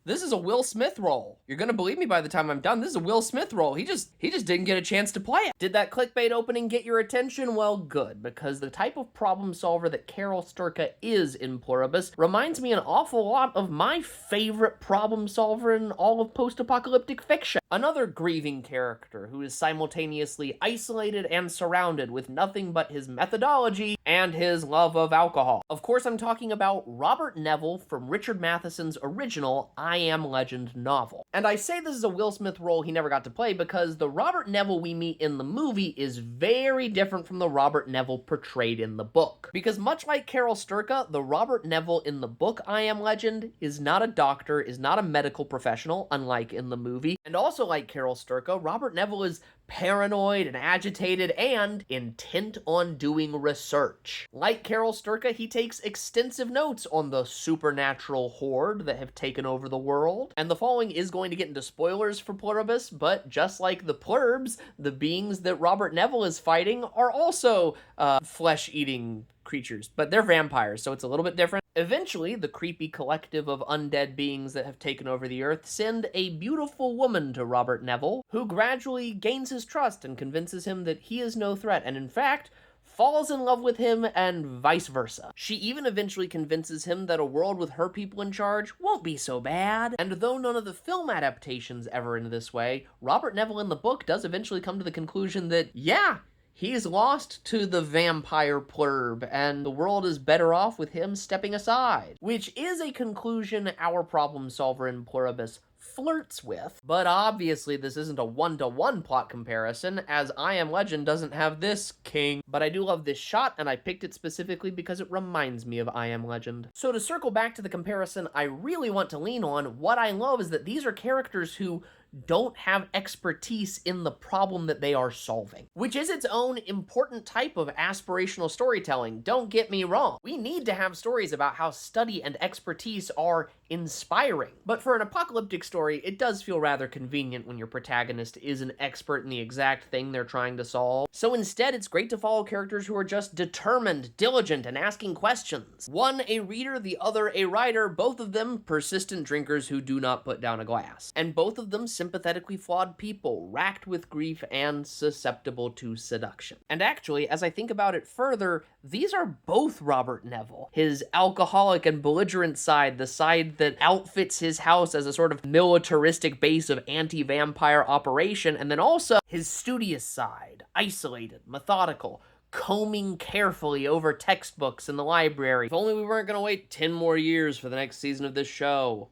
This is a Will Smith role. You're gonna believe me by the time I'm done. This is a Will Smith role. He just didn't get a chance to play it. Did that clickbait opening get your attention? Well, good, because the type of problem solver that Carol Sturka is in Pluribus reminds me an awful lot of my favorite problem solver in all of post-apocalyptic fiction. Another grieving character who is simultaneously isolated and surrounded with nothing but his methodology and his love of alcohol. Of course, I'm talking about Robert Neville from Richard Matheson's original I Am Legend novel. And I say this is a Will Smith role he never got to play because the Robert Neville we meet in the movie is very different from the Robert Neville portrayed in the book. Because much like Carol Sturka, the Robert Neville in the book I Am Legend is not a doctor, is not a medical professional, unlike in the movie. And also like Carol Sturka, Robert Neville is paranoid and agitated and intent on doing research. Like Carol Sturka, he takes extensive notes on the supernatural horde that have taken over the world. And the following is going to get into spoilers for Pluribus, but just like the Plurbs, the beings that Robert Neville is fighting are also flesh-eating creatures, but they're vampires, so it's a little bit different. Eventually, the creepy collective of undead beings that have taken over the earth send a beautiful woman to Robert Neville, who gradually gains his trust and convinces him that he is no threat, and in fact, falls in love with him and vice versa. She even eventually convinces him that a world with her people in charge won't be so bad. And though none of the film adaptations ever end this way, Robert Neville in the book does eventually come to the conclusion that, yeah, he's lost to the vampire plurb, and the world is better off with him stepping aside. Which is a conclusion our problem solver in Pluribus flirts with, but obviously this isn't a one-to-one plot comparison, as I Am Legend doesn't have this king. But I do love this shot, and I picked it specifically because it reminds me of I Am Legend. So to circle back to the comparison I really want to lean on, what I love is that these are characters who don't have expertise in the problem that they are solving, which is its own important type of aspirational storytelling. Don't get me wrong. We need to have stories about how study and expertise are inspiring. But for an apocalyptic story, it does feel rather convenient when your protagonist is an expert in the exact thing they're trying to solve. So instead, it's great to follow characters who are just determined, diligent, and asking questions. One a reader, the other a writer, both of them persistent drinkers who do not put down a glass. And both of them sympathetically flawed people, racked with grief and susceptible to seduction. And actually, as I think about it further, these are both Robert Neville. His alcoholic and belligerent side, the side that outfits his house as a sort of militaristic base of anti-vampire operation, and then also his studious side, isolated, methodical, combing carefully over textbooks in the library. If only we weren't gonna wait 10 more years for the next season of this show.